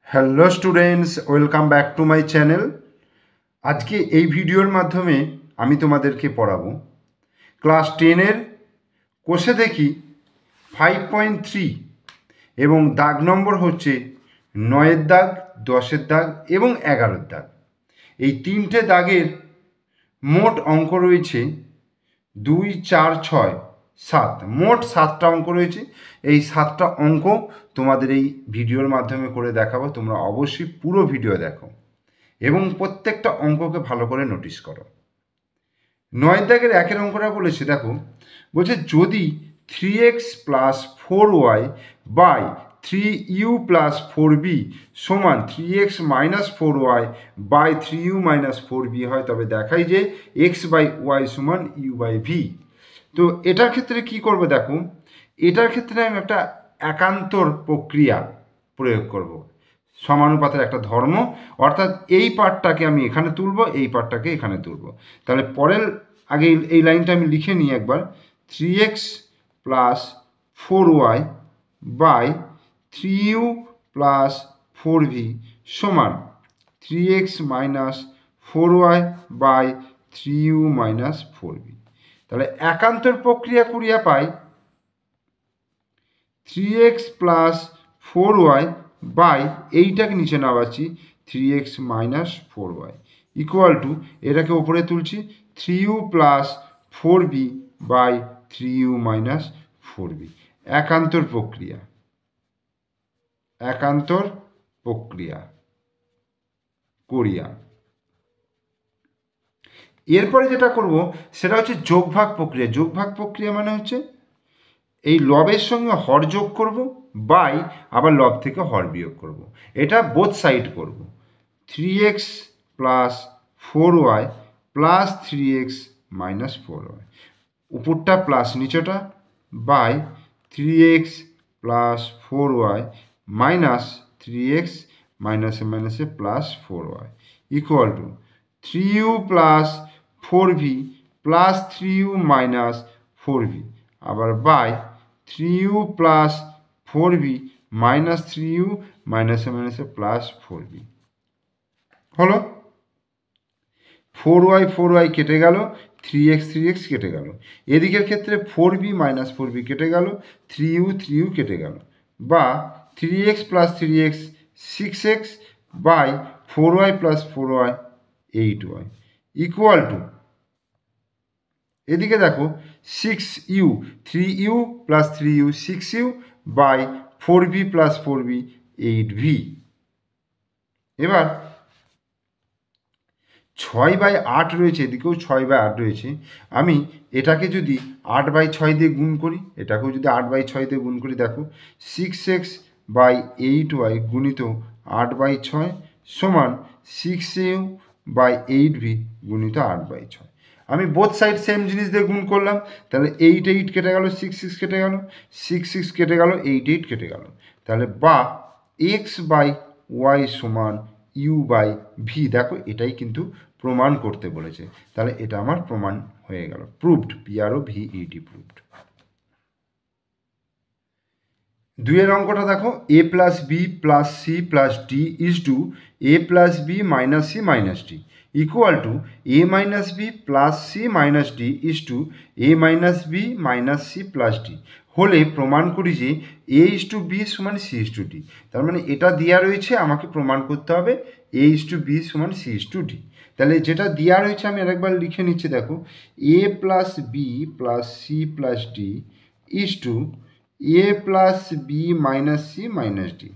Hello students, welcome back to my channel. আজকে এই ভিডিওর মাধ্যমে আমি তোমাদেরকে পড়াবো ক্লাস 10-এর কোষে দেখি 5.3 এবং দাগ নম্বর হচ্ছে 9-এর দাগ, 10-এর দাগ এবং 11-এর দাগ। এই তিনটে দাগের মোট অঙ্ক রয়েছে 2, 4, 6, 7, মোট 7টা অঙ্ক রয়েছে। এই 7টা অঙ্ক তোমাদের এই ভিডিওর মাধ্যমে করে দেখাবো। তোমরা অবশ্যই পুরো ভিডিও দেখো এবং প্রত্যেকটা অঙ্ককে ভালো করে নোটিস করো। 9 দাগের 1-এর অঙ্কটা বলেছে, দেখো বলছে যদি 3x plus 4y by 3u plus 4b সমান 3x minus 4y by 3u minus 4b হয়, তবে দেখাই যে x বাই ওয়াই সমান u বাই ভি। তো এটার ক্ষেত্রে কি করবে, দেখো এটার ক্ষেত্রে আমি একটা একান্তর প্রক্রিয়া প্রয়োগ করব, সমানুপাতের একটা ধর্ম, অর্থাৎ এই পার্টটাকে আমি এখানে তুলব, এই পার্টটাকে এখানে তুলব। তাহলে পরের আগে এই লাইনটা আমি লিখে নিই একবার। 3x plus 4y by 3u plus 4v সমান 3x minus 4y by 3u minus 4v। তাহলে একান্তর প্রক্রিয়া করিয়া পাই 3x প্লাস 4y বাই এইটাকে নিচে নামাচ্ছি 3x minus 4y equal to, এটাকে ওপরে তুলছি 3u plus 4b by 3u minus 4b। একান্তর প্রক্রিয়া, একান্তর প্রক্রিয়া করিয়া এরপরে যেটা করব সেটা হচ্ছে যোগভাগ প্রক্রিয়া। যোগভাগ প্রক্রিয়া মানে হচ্ছে এই লবের সঙ্গে হর যোগ করব, বাই আবার লব থেকে হর বিয়োগ করব। এটা বোথ সাইড করব। 3x plus 4y plus 3x minus 4y, উপরটা প্লাস নিচেটা, by 3x plus 4y minus 3x মাইনাসে মাইনাসে plus 4y equal to 3u plus 4v plus 3u minus 4v আবার by 3u plus 4v minus 3u মাইনাসে মাইনাসে plus 4v হলো। 4y কেটে গেল, 3x কেটে গেল। এদিকের ক্ষেত্রে 4b মাইনাস 4b কেটে গেল, 3u কেটে গেল, বা 3x plus 3x 6x by 4y plus 4y 8y equal to, এদিকে দেখো 6u 3u plus 3u 6u by 4b plus 4b 8v। এবার 6/8 রয়েছে, এদিকেও 6/8 রয়েছে। আমি এটাকে যদি 8/6 দিয়ে গুণ করি, এটাকেও যদি 8/6 দিয়ে গুণ করি, দেখো 6x বাই 8y গুণিত 8/6 সমান 6u বাই 8v গুণিত 8/6। আমি বোথ সাইড সেম জিনিস দিয়ে গুণ করলাম, তাহলে 8 কেটে গেল, 6 কেটে গেল, 6 কেটে গেল, 8 কেটে গেল। তাহলে বা x বাই ওয়াই সমান ইউ বাই ভি। দেখো এটাই কিন্তু প্রমাণ করতে বলেছে, তাহলে এটা আমার প্রমাণ হয়ে গেল, প্রুভড, PROVED, প্রুভড। 2-এর অঙ্কটা দেখো, a plus B plus C plus D is to a plus B minus C minus D equal to a minus B plus C minus D is to a minus B minus C plus D হলে প্রমাণ করি যে a is to B সমান C is to D. তার মানে এটা দেওয়া রয়েছে, আমাকে প্রমাণ করতে হবে a ইজ টু বি সমান সি ইজ টু ডি। তাহলে যেটা দেওয়া রয়েছে আমি আরেকবার লিখে নিচ্ছি, দেখো a plus B plus C plus D is to a plus B minus C minus D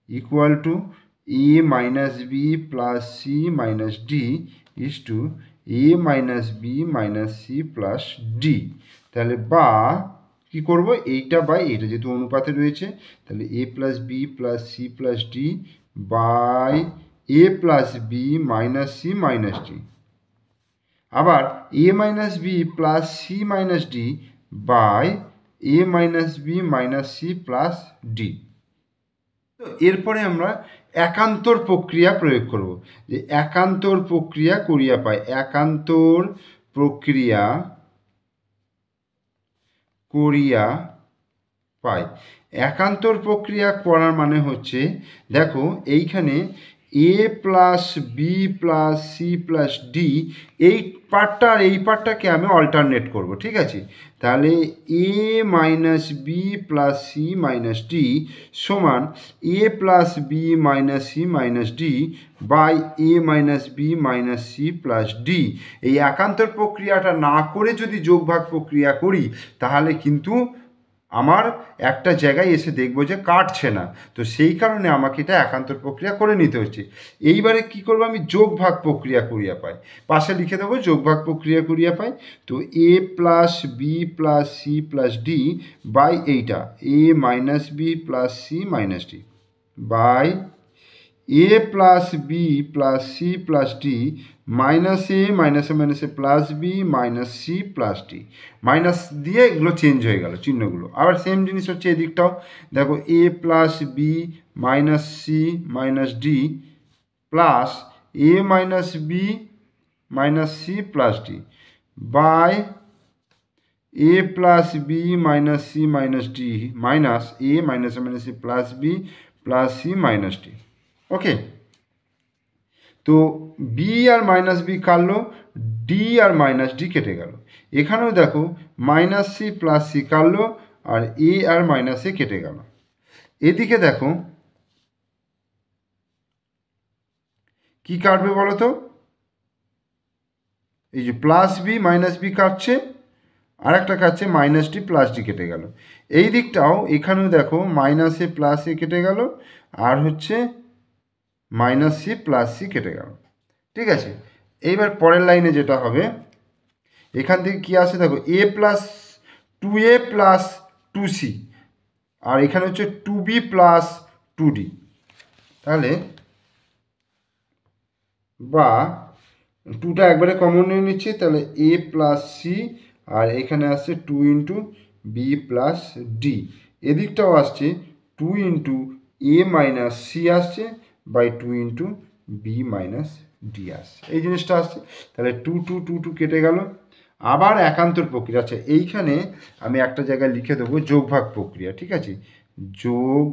equal to a minus B plus C minus D is to a minus B minus C plus D. তাহলে বা কী করবো, এইটা by এইটা যেহেতু অনুপাতে রয়েছে, তাহলে a plus B plus C plus D by a plus B minus C minus D, আবার a minus B plus C minus D by a minus B minus C plus D. তো এরপরে আমরা একান্তর প্রক্রিয়া প্রয়োগ করব, যে একান্তর প্রক্রিয়া করিয়া পাই, একান্তর প্রক্রিয়া করিয়া পাই। একান্তর প্রক্রিয়া করার মানে হচ্ছে, দেখো এইখানে A plus B plus C plus D, এই পার্টটা আর এই পার্টটাকে আমি অল্টারনেট করব, ঠিক আছে? তাহলে A minus B plus C minus D সমান A plus B minus C minus D by A minus B minus C plus D. এই একান্তর প্রক্রিয়াটা না করে যদি যোগভাগ প্রক্রিয়া করি তাহলে কিন্তু আমার একটা জায়গায় এসে দেখবো যে কাটছে না, তো সেই কারণে আমাকে এটা একান্তর প্রক্রিয়া করে নিতে হচ্ছে। এইবারে কি করব, আমি যোগ ভাগ প্রক্রিয়া করিয়া পাই, পাশে লিখে দেবো যোগ ভাগ প্রক্রিয়া করিয়া পাই। তো A plus B plus C plus D by এইটা A minus B plus C minus D by A plus B plus C plus D minus A মাইনাসে plus B minus C plus D, minus দিয়ে এগুলো change হয়ে গেল চিহ্নগুলো। আবার same জিনিস হচ্ছে এদিকটাও, দেখো A plus B minus C minus D plus A minus B minus C plus D by A plus B minus C minus D minus A মাইনাসে plus B plus C minus D. Okay, তো B আর minus B কাটলো, D আর minus D কেটে গেল। এখানেও দেখো minus C plus C কাটলো আর এ আর মাইনাস এ কেটে গেল। এদিকে দেখো কি কাটবে বলো তো, এই যে প্লাস বি মাইনাস বি কাটছে, আর একটা কাটছে মাইনাস ডি প্লাস ডি কেটে গেল। এই দিকটাও এখানেও দেখো মাইনাস এ প্লাস এ কেটে গেল আর হচ্ছে মাইনাস সি প্লাস সি কেটে গেল, ঠিক আছে? এইবার পরের লাইনে যেটা হবে, এখান থেকে কি আসে দেখো A plus two A plus two C আর এখানে হচ্ছে two B plus two D, তাহলে বা টুটা একবারে কমন নিয়ে নিচ্ছি, তাহলে এ প্লাস সি আর এখানে আসছে two into B plus D, এদিকটাও আসছে টু ইন্টু এ মাইনাস সি আসছে by two into B minus D আসছে, এই জিনিসটা আসছে। তাহলে টু টু টু টু কেটে গেল। আবার একান্তর প্রক্রিয়া, আচ্ছা এইখানে আমি একটা জায়গায় লিখে দেবো যোগ ভাগ প্রক্রিয়া, ঠিক আছে? যোগ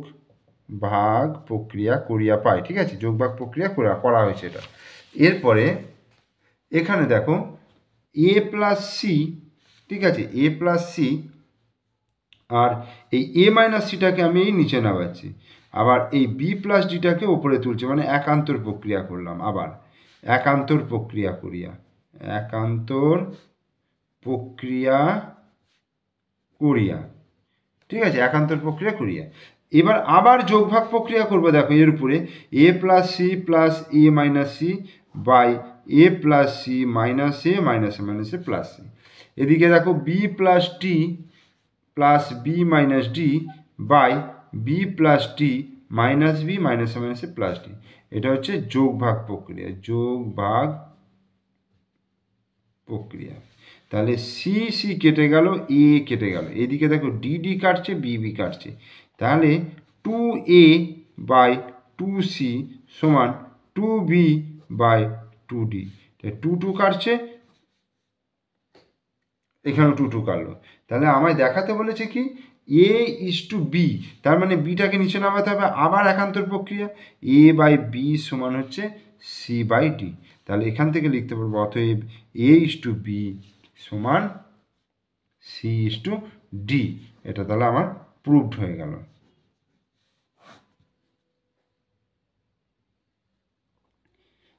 ভাগ প্রক্রিয়া করিয়া পাই, ঠিক আছে? যোগ ভাগ প্রক্রিয়া করা হয়েছে এটা। এরপরে এখানে দেখো এ প্লাস সি, ঠিক আছে? এ প্লাস সি আর এই এ মাইনাস সিটাকে আমি এই নিচে নামাচ্ছি, আবার এই বি প্লাস ডিটাকে ওপরে তুলছি, মানে একান্তর প্রক্রিয়া করলাম। আবার একান্তর প্রক্রিয়া করিয়া, একান্তর প্রক্রিয়া করিয়া, ঠিক আছে? একান্তর প্রক্রিয়া করিয়া এবার আবার যোগভাগ প্রক্রিয়া করবো, দেখো এর উপরে A plus C plus A minus C by A plus C minus A মাইনাসে প্লাস সি। এদিকে দেখো B plus T plus B minus D by B plus T minus B মাইনাসে প্লাস ডি, এটা হচ্ছে যোগ ভাগ প্রক্রিয়া, যোগ ভাগ প্রক্রিয়া। তাহলে সি সি কেটে গেল, এ কেটে গেল, এদিকে দেখো ডি ডি কাটছে, বি বি কাটছে, তাহলে two A by two C সমান two B by two D, two two কাটছে, এখানেও টু টু কাটলো। তাহলে আমায় দেখাতে বলেছে কি এ ইস টু বি, তার মানে বিটাকে নিচে নামাতে হবে। আবার একান্তর প্রক্রিয়া, এ বাই বি সমান হচ্ছে সি বাই ডি, তাহলে এখান থেকে লিখতে পারবো অতএব এ ইস টু বি সমান সি ইস টু ডি, এটা তাহলে আমার প্রুভড হয়ে গেল।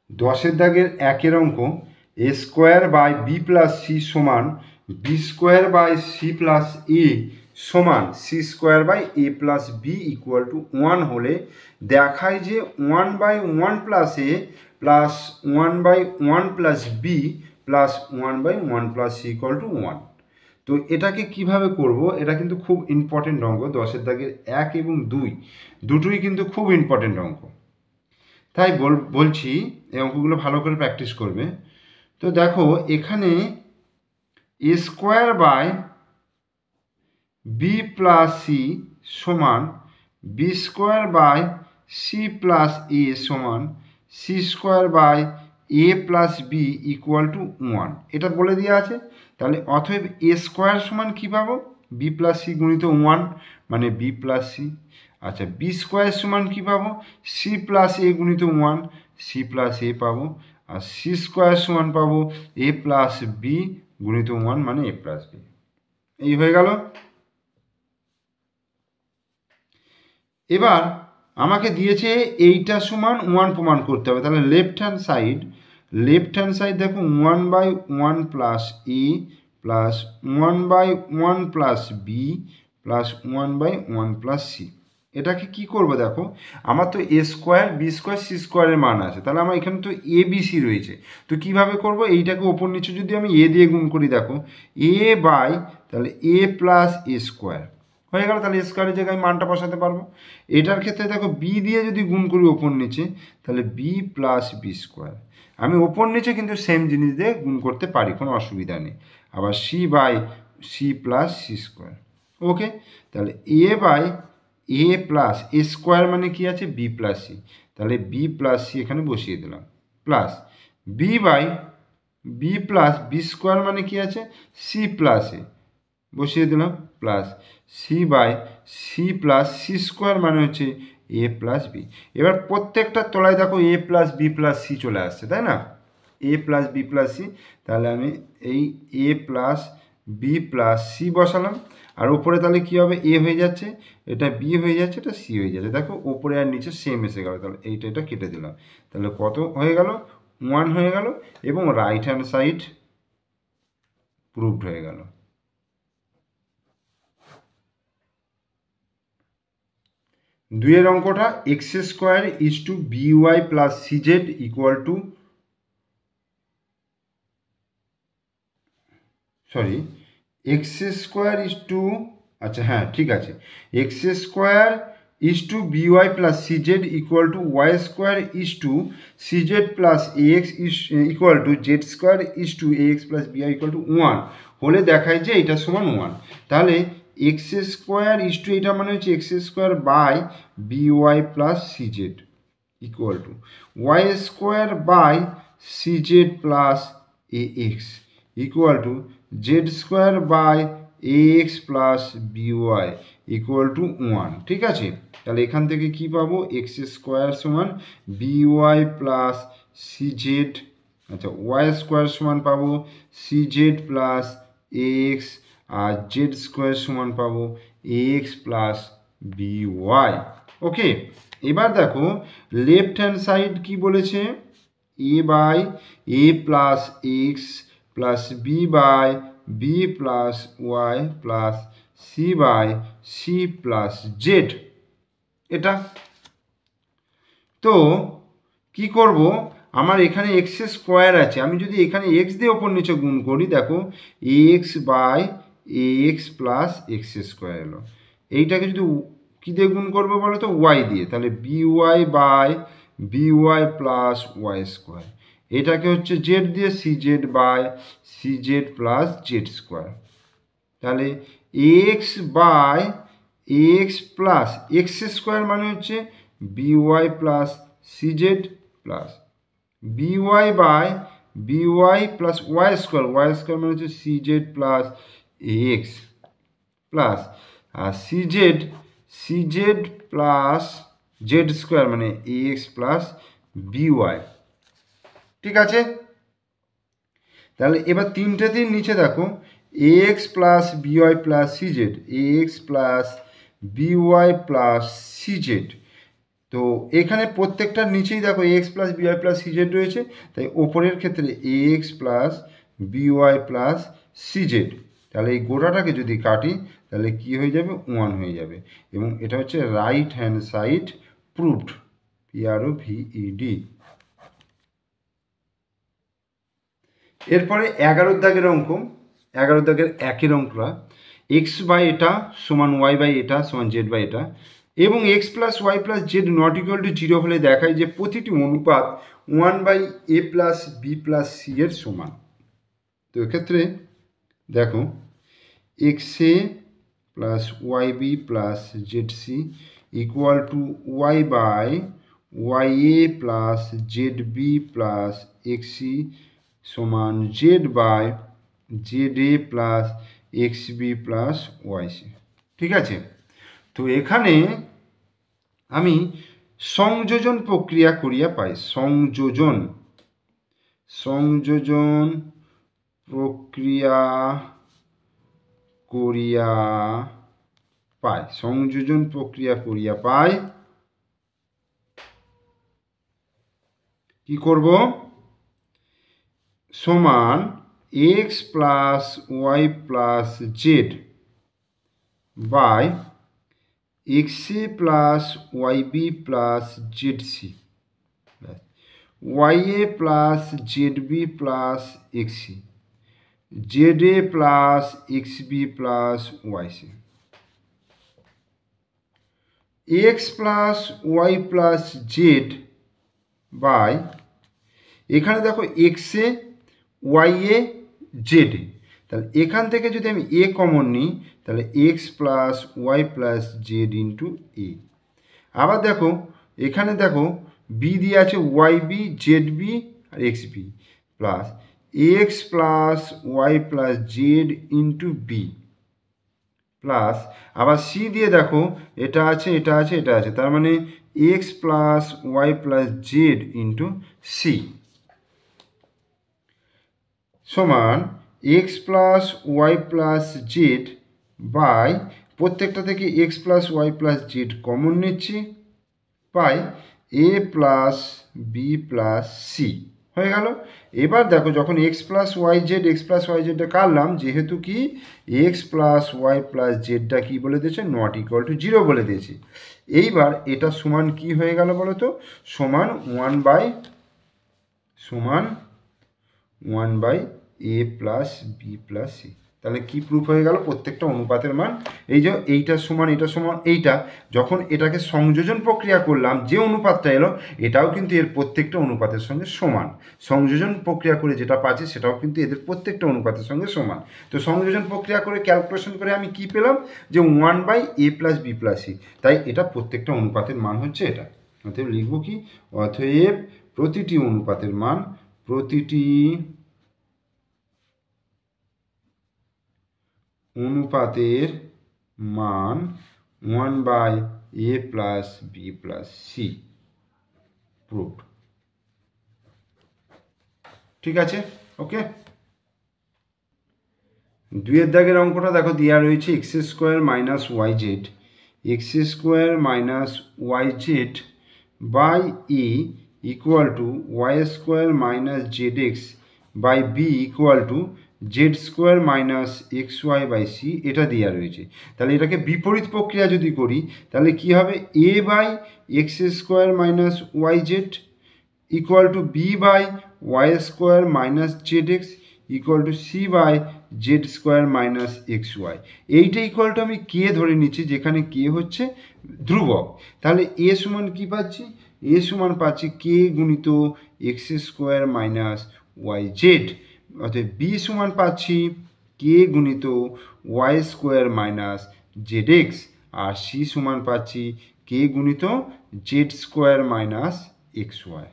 দশের দাগের একের অঙ্ক, A square by B plus C সমান B square by C plus A সমান C square by A plus B equal to 1 হলে দেখায় যে 1 by 1 plus A plus 1 by 1 plus B plus 1 by 1 plus C equal to 1। তো এটাকে কিভাবে করব, এটা কিন্তু খুব ইম্পর্টেন্ট অঙ্ক, দশের দাগের 1 এবং 2 দুটোই কিন্তু খুব ইম্পর্টেন্ট অঙ্ক, তাই বলছি এই অঙ্কগুলো ভালো করে প্র্যাকটিস করবে। তো দেখো এখানে A square by B plus C সমান B square by C plus A সমান C square by A plus B equal to 1, এটা বলে দেওয়া আছে। তাহলে অতএব এ স্কোয়ার সমান কী পাবো, বি প্লাস সি গুণিত 1 মানে বি প্লাস সি। আচ্ছা, বি স্কোয়ার সমান কী পাবো? সি প্লাস এ গুণিত 1, সি প্লাস এ পাবো। আর সি স্কোয়ার সমান পাবো এ প্লাস বি গুণিত 1 মানে এ প্লাস বি। এই হয়ে গেল। এবার আমাকে দিয়েছে এইটা সমান 1 প্রমাণ করতে হবে। তাহলে লেফট হ্যান্ড সাইড দেখো 1/1 plus A plus 1/1 plus B plus 1/1 plus C. এটাকে কি করব দেখো, আমার তো A square B square C স্কোয়ারের মান আছে, তাহলে আমার এখানে তো এ বি সি রয়েছে। তো কিভাবে করব, এইটাকে ওপর নিচে যদি আমি এ দিয়ে গুণ করি, দেখো এ বাই তাহলে এ প্লাস এ স্কোয়ার হয়ে গেল। তাহলে স্কোয়ারের জায়গায় মানটা বসাতে পারবো। এটার ক্ষেত্রে দেখো বি দিয়ে যদি গুণ করি ওপর নিচে, তাহলে বি প্লাস বি স্কোয়ার। আমি ওপর নিচে কিন্তু সেম জিনিস দিয়ে গুণ করতে পারি, কোনো অসুবিধা নেই। আবার C by C plus C square. Okay, তাহলে A by A plus A square মানে কি আছে? B plus C. তাহলে বি প্লাস সি এখানে বসিয়ে দিলাম, plus B by B plus B square মানে কি আছে? সি প্লাস এ বসিয়ে দিলাম, plus C by C plus C square মানে হচ্ছে এ প্লাস বি। এবার প্রত্যেকটা তলায় দেখো A plus B plus C চলে আসছে, তাই না? এ প্লাস বি প্লাস সি। তাহলে আমি এই এ প্লাস বি প্লাস সি বসালাম। আর উপরে তাহলে কী হবে? এ হয়ে যাচ্ছে, এটা বি হয়ে যাচ্ছে, এটা সি হয়ে যাচ্ছে। দেখো উপরে আর নিচে সেম এসে গেল। তাহলে এটা কেটে দিলাম। তাহলে কত হয়ে গেল? 1 হয়ে গেল। এবং রাইট হ্যান্ড সাইড প্রুভড হয়ে গেল। দুইয়ের অঙ্কটা X square is to B Y plus C Z equal to, sorry, X square is to, আচ্ছা হ্যাঁ ঠিক আছে, x square is to B Y plus C Z equal to Y square is to C Z plus A X is equal to Z square is to A x plus B Y equal to 1 হলে দেখায় যে এটা সমান 1। তাহলে x square is two, এটা মানে হচ্ছে X square by B Y plus C Z equal to Y square by C Z plus A X equal to Z square by A x plus B Y equal to 1। ঠিক আছে, তাহলে এখান থেকে কি পাবো? এক্স স্কোয়ার সমান B Y plus C Z, আচ্ছা Y square সমান পাবো C Z plus A X, আর জেড স্কোয়ার সমান পাবো A x plus B Y. ওকে, এবার দেখো লেফট হ্যান্ড সাইড কি বলেছে? A by A plus x plus B by B plus Y plus C by C plus Z. এটা তো কি করব, আমার এখানে এক্স স্কোয়ার আছে, আমি যদি এখানে এক্স দিয়ে ওপর নিচে গুণ করি, দেখো x by A x plus x square এলো। এইটাকে যদি কী দিয়ে গুণ করবো বলো তো? ওয়াই দিয়ে। তাহলে B Y by B Y plus Y square. এটাকে হচ্ছে জেড দিয়ে C Z by C Z plus Z square. তাহলে X by x plus x square মানে হচ্ছে B Y plus C Z plus B Y by B Y plus Y square মানে হচ্ছে C Z plus x plus আর C Z plus Z square মানে A x plus B Y. ঠিক আছে, তাহলে এবার তিনটে দিন নিচে দেখো A x plus B Y plus C Z, A x plus B Y plus C Z. তো এখানে প্রত্যেকটার নিচেই দেখো A x plus B Y plus C Z রয়েছে, তাই ওপরের ক্ষেত্রে A x plus B Y plus C Z. তাহলে এই গোটাটাকে যদি কাটি তাহলে কি হয়ে যাবে? 1 হয়ে যাবে। এবং এটা হচ্ছে right hand side proved, PROVED। এরপরে 11 দাগের অঙ্ক, 11 দাগের একের অঙ্কটা এক্স বাই এটা সমান ওয়াই বাই এটা সমান জেড বাই এটা এবং x plus Y plus z not equal to 0 হলে দেখায় যে প্রতিটি অনুপাত 1/a plus B plus C এর সমান। তো এক্ষেত্রে দেখো x A plus Y B plus Z C equal to Y by Y A plus Z B plus x C সমান Z by Z A plus x B plus Y C. ঠিক আছে, তো এখানে আমি সংযোজন প্রক্রিয়া করিয়া পাই, সংযোজন প্রক্রিয়া করিয়া পাই, সংযোজন প্রক্রিয়া করিয়া পাই। কি করব? সমান x plus Y plus z by x A plus Y B plus Z c, y A plus Z B plus x c, Z A plus x B plus Y c. X plus Y plus z by, এখানে দেখো x a y a z a, তাহলে এখান থেকে যদি আমি a common নিই তাহলে x plus Y plus z into a. আবার দেখো এখানে দেখো বি দিয়ে আছে ওয়াই বি জেড বি আর x B plus x plus Y plus z into B plus আবার সি দিয়ে দেখো এটা আছে এটা আছে এটা আছে, তার মানে x plus Y plus z into c সমান x plus Y plus z by, প্রত্যেকটা থেকে x plus Y plus z common নিচ্ছি, পাই a plus B plus c হয়ে গেল। এবার দেখো যখন এক্স প্লাস ওয়াই জেডটা কাটলাম, যেহেতু কি এক্স প্লাস ওয়াই প্লাস জেডটা কী বলে দিয়েছে, নট ইকুয়াল টু 0 বলে দিয়েছে। এইবার এটা সমান কি হয়ে গেল বলো তো, সমান 1 by A plus B plus C. তাহলে কি প্রুফ হয়ে গেল, প্রত্যেকটা অনুপাতের মান এই যে এইটা সমান এইটা, যখন এটাকে সংযোজন প্রক্রিয়া করলাম যে অনুপাতটা এলো এটাও কিন্তু এর প্রত্যেকটা অনুপাতের সঙ্গে সমান। সংযোজন প্রক্রিয়া করে যেটা পাচ্ছি সেটাও কিন্তু এদের প্রত্যেকটা অনুপাতের সঙ্গে সমান। তো সংযোজন প্রক্রিয়া করে ক্যালকুলেশন করে আমি কি পেলাম, যে 1 by A plus B plus c. তাই এটা প্রত্যেকটা অনুপাতের মান হচ্ছে এটা। অতএব লিখব কি, অতএব প্রতিটি অনুপাতের মান, প্রতিটি অনুপাতের মান 1 by A plus B plus c proof. ঠিক আছে, ওকে। 2 দাগের অঙ্কটা দেখো দেওয়া রয়েছে x square minus y z by e equal to Y square minus z x by b equal to Z square minus x y by c, এটা দেওয়া রয়েছে। তাহলে এটাকে বিপরীত প্রক্রিয়া যদি করি তাহলে কি হবে, a by x square minus y z equal to B by y square minus z x equal to c by z square minus x y. এইটা ইকুয়াল টু আমি কে ধরে নিচ্ছি, যেখানে কে হচ্ছে ধ্রুবক। তাহলে এ সমান কি পাচ্ছি, এ সমান পাচ্ছি কে গুণিত x square minus y z, অর্থাৎ বি সমান পাচ্ছি কে গুণিত y square minus z x, আর সি সমান পাচ্ছি কে গুণিত z square minus x y.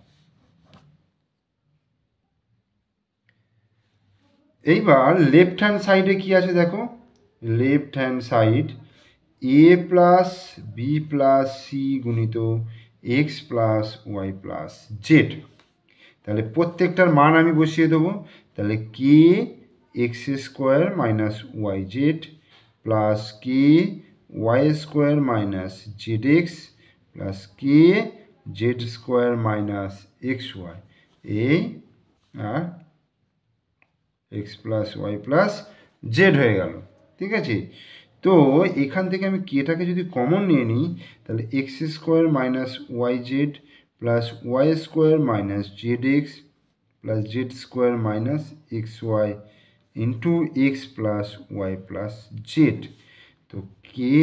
এইবার লেফট হ্যান্ড সাইডে কি আছে দেখো, left hand side a plus B plus c গুণিত x plus Y plus z. তাহলে প্রত্যেকটার মান আমি বসিয়ে দেবো। তাহলে k x square minus y z plus k y square minus z x plus k z square minus x y, এই আর x plus Y plus z হয়ে গেল। ঠিক আছে, তো এখান থেকে আমি কেটাকে যদি কমন নিয়ে নিই তাহলে x square minus y z plus Y square minus z x plus Z square minus x y into x plus Y plus z. তো কে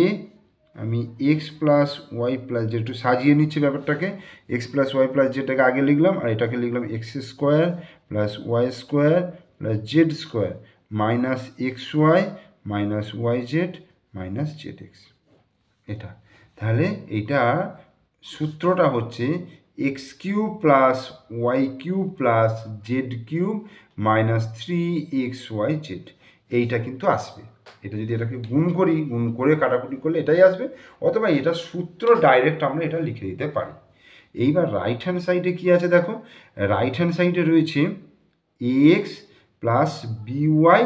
আমি x plus Y plus z, একটু সাজিয়ে নিচ্ছি ব্যাপারটাকে, এক্স প্লাস ওয়াই প্লাস জেডটাকে আগে লিখলাম আর এটাকে লিখলাম x square plus Y square plus Z square minus x y minus y z minus z x, এটা। তাহলে এইটা সূত্রটা হচ্ছে x cube plus y cube plus z cube minus 3 x y z. এইটা কিন্তু আসবে। এটা যদি এটাকে গুণ করি, গুণ করে কাটাকুটি করলে এটাই আসবে, অথবা এটা সূত্র ডাইরেক্ট আমরা এটা লিখে দিতে পারি। এইবার রাইট হ্যান্ড সাইডে কী আছে দেখো, রাইট হ্যান্ড সাইডে রয়েছে এক্স প্লাস বিওয়াই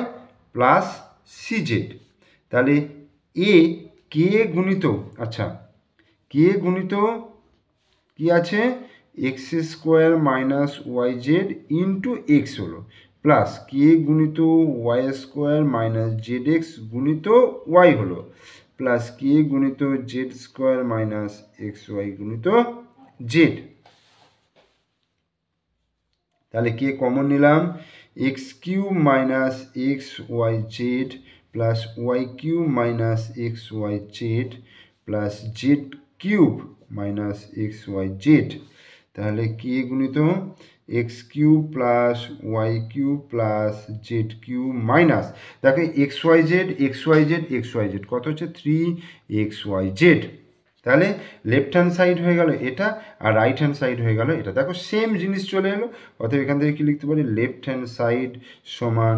প্লাস সিজেড। তাহলে এ কে গুণিত, আচ্ছা কে গুণিত কি আছে, x square minus y z into x হলো, প্লাস কে গুণিত y square minus z x গুণিত ওয়াই হলো, প্লাস কে গুণিত z square minus x y গুণিত জেড। তাহলে কে কমন নিলাম, x cube minus x y z plus y cube minus x y z plus z cube minus x y Z. তাহলে k গুণিত x cube plus y cube plus z cube minus, দেখো x y z x y z x y z কত হচ্ছে 3xyz। তাহলে left hand side হয়ে গেল এটা, আর right hand side হয়ে গেল এটা। দেখো সেম জিনিস চলে এলো, অতএব এখান থেকে কি লিখতে পারি, লেফট হ্যান্ড সাইড সমান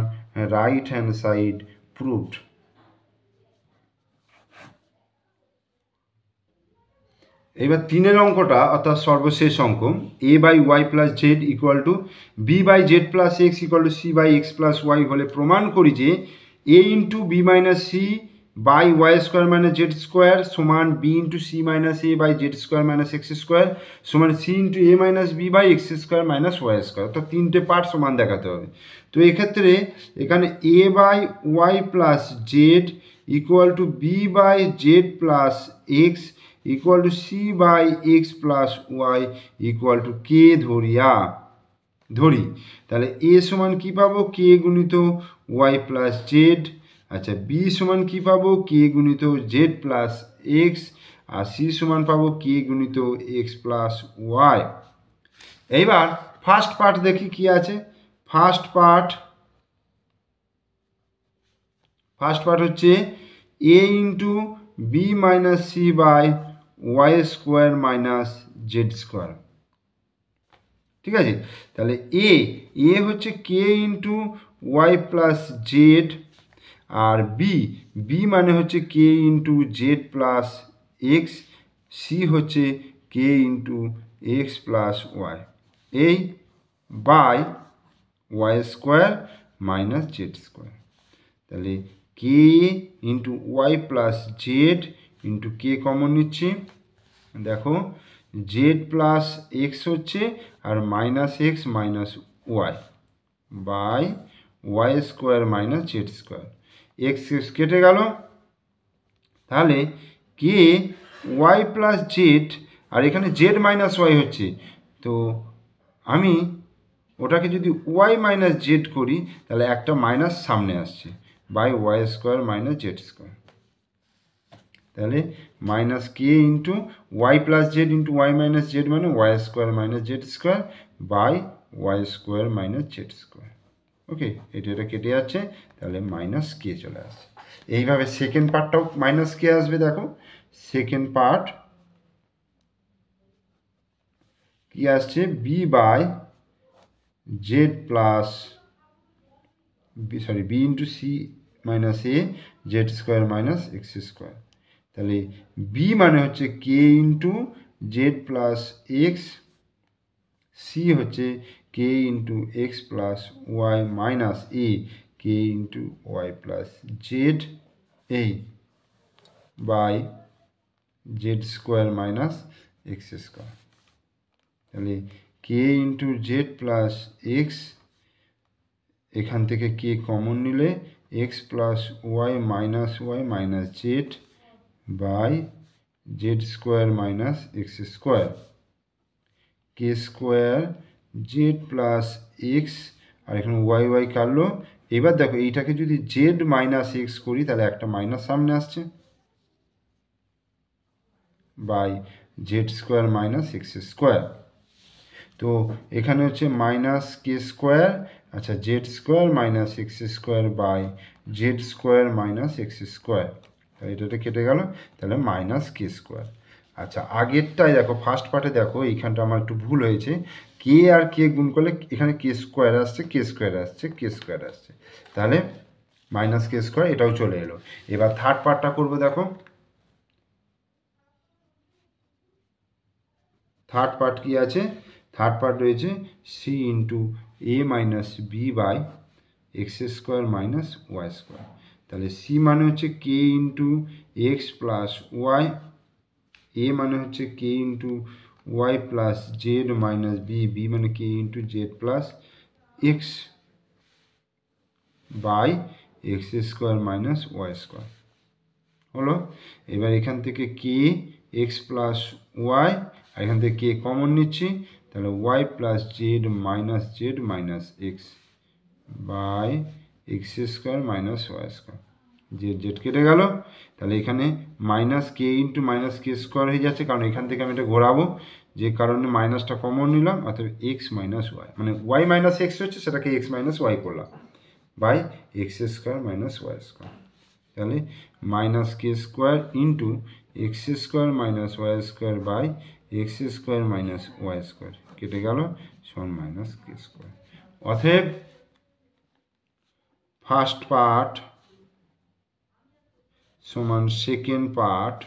রাইট হ্যান্ড সাইড প্রুভড। এবার 3 অঙ্কটা অর্থাৎ সর্বশেষ অঙ্ক, a by y plus z equal to B by z plus x equal to c by x plus y হলে প্রমাণ করি যে a into B minus C by y square minus z square সমান b into c minus a by z square minus x square সমান c into A minus b by x square minus y square. তো 3টে part সমান দেখাতে হবে। তো এক্ষেত্রে এখানে a by y plus z equal to B by z plus x equal to c by x plus y equal to k ধরি। তাহলে এ সমান কী পাবো, কে গুণিত ওয়াই প্লাস জেড, আচ্ছা বি সমান কী পাবো, কে গুণিত জেড প্লাস এক্স, আর সি সমান পাবো কে গুণিত এক্স প্লাস ওয়াই। এইবার ফার্স্ট পার্ট দেখি কি আছে। ফার্স্ট পার্ট হচ্ছে a into B minus C by y square minus z square, ঠিক আছে। তাহলে এ হচ্ছে k into y plus z, আর বি মানে হচ্ছে k into z plus x, c হচ্ছে k into x plus y, এই by y square minus z square. তাহলে k into y plus z into k common নিচ্ছি, দেখো z plus x হচ্ছে আর minus x minus Y by y square minus z square, x x কেটে গেল। তাহলে k y plus z, আর এখানে জেড মাইনাস ওয়াই হচ্ছে, তো আমি ওটাকে যদি ওয়াই মাইনাস জেড করি তাহলে একটা মাইনাস সামনে আসছে, by y square minus z square. তাহলে minus k into y plus z into y minus z মানে y square minus z square by y square minus z square. Okay, এটা কেটে যাচ্ছে, তাহলে মাইনাস কে চলে আসছে। এইভাবে সেকেন্ড পার্টটাও মাইনাস কে আসবে। দেখো সেকেন্ড পার্ট কি আসছে, b by z plus b into c minus a z square minus x square. তাহলে বি মানে হচ্ছে k into z plus x, c হচ্ছে k into x plus y minus a k into y plus z এই by z square minus x square. তাহলে k into z plus x, এখান থেকে k common নিলে x plus y minus z by z square minus x square, K square Z plus x, আর এখানে Y কাটলো। এবার দেখো এইটাকে যদি জেড মাইনাস এক্স করি তাহলে একটা মাইনাস সামনে আসছে, by z square minus x square. তো এখানে হচ্ছে মাইনাস কে স্কোয়ার, আচ্ছা z square minus x square by z square minus x square, এটা কেটে গেল, তাহলে মাইনাস কে স্কোয়ার। আচ্ছা আগেরটাই দেখো, ফার্স্ট পার্টে দেখো এইখানটা আমার একটু ভুল হয়েছে, কে আর কে গুণ করলে এখানে কে স্কোয়ার আসছে, তাহলে মাইনাস কে স্কোয়ার এটাও চলে এলো। এবার থার্ড পার্টটা করবো, দেখো থার্ড পার্ট কি আছে, থার্ড পার্ট রয়েছে c into A minus b by x square minus y square. তাহলে সি মানে হচ্ছে k into x plus y, a মানে হচ্ছে k into y plus z minus b, b মানে k into z plus x by x square minus y square হলো। এবার এখান থেকে কে এক্স প্লাস ওয়াই, আর এখান থেকে কে কমন নিচ্ছি, তাহলে y plus z minus x by x square minus y square. Z z কেটে গেল, তাহলে এখানে minus k into minus k square হয়ে যাচ্ছে, কারণ এখান থেকে আমি এটা ঘোরাবো, যে কারণে মাইনাসটা কমন নিলাম, অর্থাৎ এক্স মাইনাস ওয়াই, মানে ওয়াই মাইনাস এক্স হচ্ছে সেটাকে এক্স মাইনাস ওয়াই করলাম by x square minus y square. তাহলে minus k square into x square minus y square by x square minus y square কেটে গেল, সমান মাইনাস কে স্কোয়ার। অতএব first part সমান second part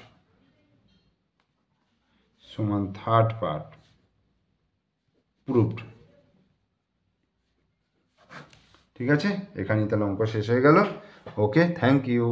সমান third part proved. ঠিক আছে, এখানেই তাহলে অঙ্ক শেষ হয়ে গেল। Okay, thank you.